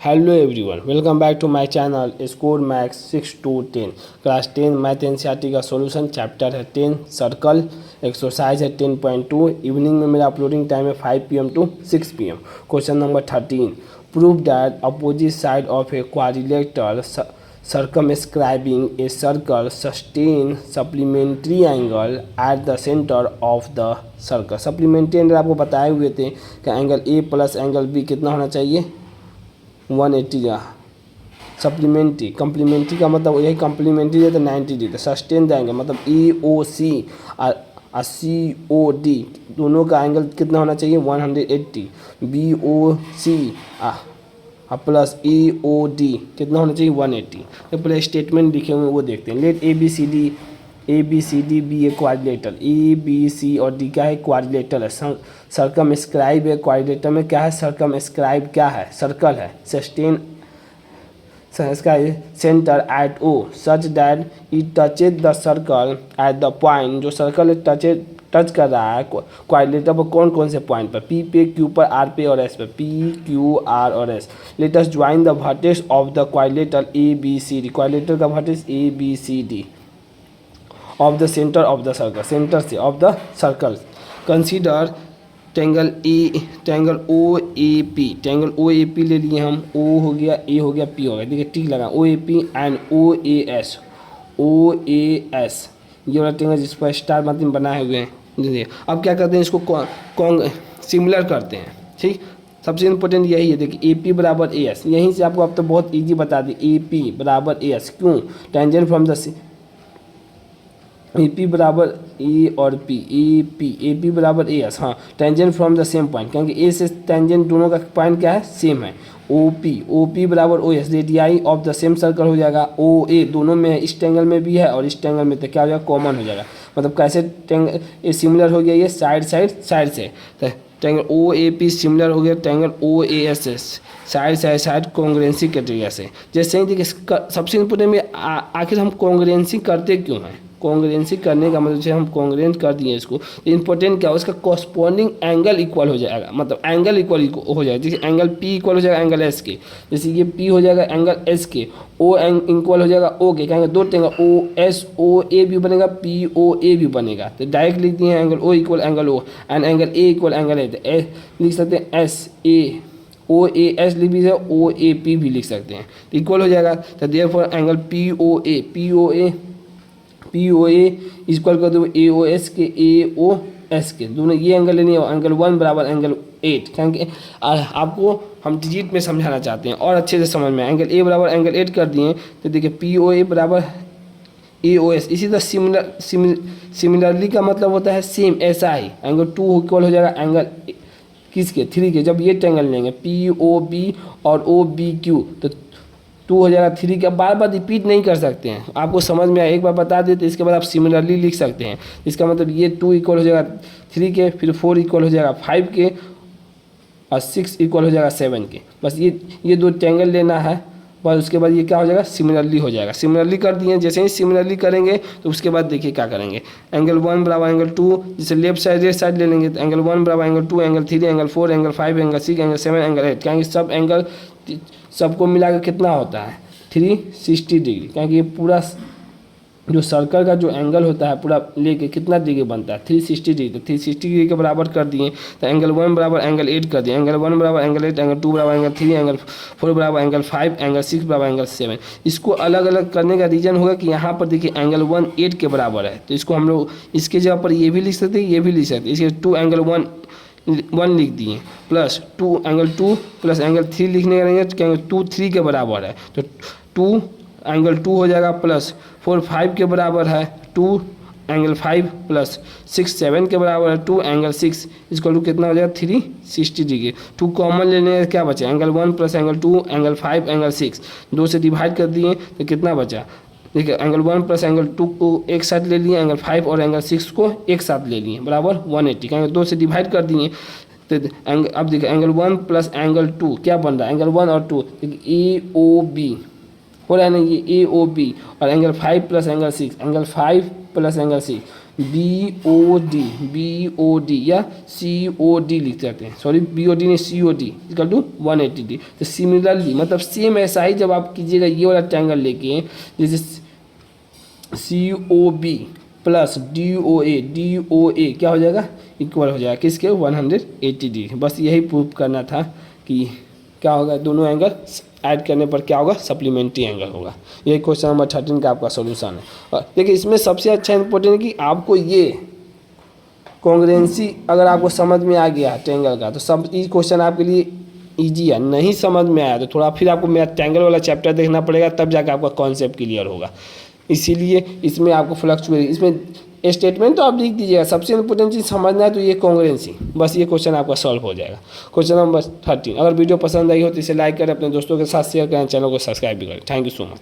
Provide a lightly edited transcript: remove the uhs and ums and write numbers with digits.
Hello everyone, welcome back to my channel Score Max 6 to 10 class 10 math NCERT का solution chapter है 10 circle exercise है 10.2 evening में मेरा uploading time है 5 PM to 6 PM। Question number 13 prove that opposite side of a quadrilateral circumscribing a circle sustain supplementary angle at the center of the circle। Supplementary angle आपको बताए हुए थे कि angle A plus angle B कितना होना चाहिए 180 का। Supplementary complementary का मतलब यही कम्प्लीमेंट्री है तो 90 डिग्री। तो सस्टेन देंगे मतलब EOC और COD दोनों का एंगल कितना होना चाहिए 180। BOC प्लस EOD कितना होना चाहिए 180। तो पहले स्टेटमेंट लिखे हुए वो देखते हैं। Let ABCD be a quadrilateral ABC और D क्या है क्वाड्रिलेटरल है। सर्कमस्क्राइब है क्वाड्रिलेटरल में क्या है सर्कमस्क्राइब क्या है सर्कल है। सस्टेन इसका centre at O such that it touches the circle at the point जो सर्कल टच कर रहा है क्वाड्रिलेटरल पर कौन कौन से पॉइंट पर P पे Q पर R पे और S पे P Q R और S। Let us join the vertex of the quadrilateral ABCD quadrilateral का vertex ABCD of the centre of the circle centre से of the circle. Consider triangle OAP triangle OAP ले लिए हम O हो गया A हो गया P हो गया। देखिए टिक लगा OAP एंड OAS ये वाला ट्रायंगल जिस पर स्टार मतलब बनाए हुए हैं। देखिए अब क्या करते हैं इसको सिमिलर करते हैं। ठीक सबसे इम्पोर्टेंट यही है। देखिए AP बराबर AS यहीं से आपको अब तो बहुत इजी बता दी AP बराबर AS क्यों टेंजेंट फ्रॉम द AP बराबर A और P AP बराबर AS हाँ tangent from the same point क्योंकि A से टेंजेंट दोनों का पॉइंट क्या है सेम है। OP बराबर OS radii of the same circle हो जाएगा। OA दोनों में है इस ट्रायंगल में भी है और इस ट्रायंगल में तो क्या हो जाएगा कॉमन हो जाएगा। मतलब कैसे ट्रायंगल ये सिमिलर हो गया ये साइड से तो ट्रायंगल OAP सिमिलर हो गया triangle OAS side congruency criteria से। जैसे ही देखिए सबसे इम्पोर्टेंट में आखिर हम कॉन्ग्रुएंसी करते क्यों हैं। कॉन्ग्रुएंसी करने का मतलब हम कॉन्ग्रुएंट कर दिए इसको इंपॉर्टेंट क्या हो उसका कॉरस्पॉन्डिंग एंगल इक्वल हो जाएगा। मतलब एंगल इक्वल हो जाएगा जैसे एंगल P इक्वल हो जाएगा एंगल S के। जैसे ये P हो जाएगा एंगल S के O इक्वल हो जाएगा O के कहेंगे दो ट्रायंगल OSOA भी बनेगा POA भी बनेगा। तो डायरेक्ट लिख दिए angle O equal angle O and angle A equal angle A लिख सकते हैं OAS लिख भी OAP भी लिख सकते हैं इक्वल हो जाएगा। तो देयरफॉर एंगल POA इक्वल कर दो AOS के AOS के दोनों ये एंगल लेनी है। एंगल 1 बराबर एंगल 8 क्योंकि आपको हम डिजिट में समझाना चाहते हैं और अच्छे से समझ में। एंगल A बराबर एंगल 8 कर दिए तो देखिए POA बराबर AOS इसी तरह सिमिलरली का मतलब होता है सेम ऐसा ही। एंगल 2 इक्वल हो जाएगा एंगल किसके 3 के। जब ये ट्रायंगल लेंगे POB और OBQ तो 2 हो जाएगा 3 का। बार बार रिपीट नहीं कर सकते हैं आपको समझ में आया एक बार बता देते इसके बाद आप सिमिलरली लिख सकते हैं। इसका मतलब ये 2 इक्वल हो जाएगा 3 के फिर 4 इक्वल हो जाएगा 5 के और 6 इक्वल हो जाएगा 7 के। बस ये दो ट्रायंगल लेना है बस उसके बाद ये क्या हो जाएगा सिमिलरली हो जाएगा। सिमिलरली कर दिए जैसे ही सिमिलरली करेंगे तो उसके बाद देखिए क्या करेंगे एंगल 1 बराबर एंगल 2 जैसे लेफ्ट साइड राइट साइड ले लेंगे तो एंगल 1 बराबर angle 2 angle 3 angle 4 angle 5 angle 6 angle 7 angle 8 क्योंकि सब एंगल सबको मिलाकर कितना होता है 360 डिग्री। क्योंकि ये पूरा जो सर्कल का जो एंगल होता है पूरा लेके कितना डिग्री बनता है 360 डिग्री। तो 360 डिग्री के बराबर कर दिए तो एंगल 1 बराबर एंगल 8 कर दिए। एंगल 1 बराबर एंगल 8 एंगल 2 बराबर एंगल 3 एंगल 4 बराबर एंगल 5 एंगल 6 बराबर एंगल 7। इसको अलग अलग करने का रीज़न होगा कि यहाँ पर देखिए एंगल 1 8 के बराबर है तो इसको हम लोग इसके जगह पर ये भी लिख सकते हैं ये भी लिख सकते हैं। इसके 2 एंगल 1 लिख दिए प्लस 2 एंगल 2 प्लस एंगल 3 लिखने का रहेंगे क्योंकि 2 3 के बराबर है तो 2 एंगल 2 हो जाएगा प्लस 4 5 के बराबर है 2 एंगल 5 प्लस 6 7 के बराबर है 2 एंगल 6 इसको टू कितना हो जाएगा 360 डिग्री। 2 कॉमन लेने का क्या बचा angle 1 plus angle 2 angle 5 angle 6 2 से डिवाइड कर दिए तो कितना बचा देखिए एंगल 1 प्लस एंगल 2 को एक साथ ले लिए एंगल 5 और एंगल 6 को एक साथ ले लिए बराबर 180 क्योंकि 2 से डिवाइड कर दिए तो अब देखिए एंगल 1 प्लस एंगल 2 क्या बन रहा है एंगल 1 और 2 देखिए AOB हो रहा है ना ये AOB और angle 5 plus angle 6 angle 5 plus angle 6 BOD या COD लिख सकते हैं, सॉरी BOD नहीं COD इक्वल टू 180 तो सिमिलरली मतलब सेम ऐसा ही जब आप कीजिएगा ये वाला ट्रायंगल लेके, जैसे COB प्लस DOA क्या हो जाएगा, इक्वल हो जाएगा किसके 180 डिग्री। बस यही प्रूव करना था कि क्या होगा, दोनों एंगल ऐड करने पर क्या होगा, सप्लीमेंट्री एंगल होगा। यही क्वेश्चन नंबर 13 का आपका सॉल्यूशन है। और देखिए इसमें सबसे अच्छा इंपॉर्टेंट है कि आपको ये कॉन्ग्रुएंसी अगर आपको समझ में आ गया ट्रायंगल का तो सब ये क्वेश्चन आपके लिए ईजी है। नहीं समझ में आया तो थोड़ा फिर आपको मेरा ट्रायंगल वाला चैप्टर देखना पड़ेगा, तब जाकर आपका कॉन्सेप्ट क्लियर होगा। इसीलिए इसमें आपको फ्लक्चुएट, इसमें स्टेटमेंट तो आप लिख दीजिएगा, सबसे इंपॉर्टेंट चीज़ समझना है तो ये कॉन्ग्रुएंसी, बस ये क्वेश्चन आपका सॉल्व हो जाएगा। Question number 13। अगर वीडियो पसंद आई हो तो इसे लाइक करें, अपने दोस्तों के साथ शेयर करें, चैनल को सब्सक्राइब भी करें। Thank you so much.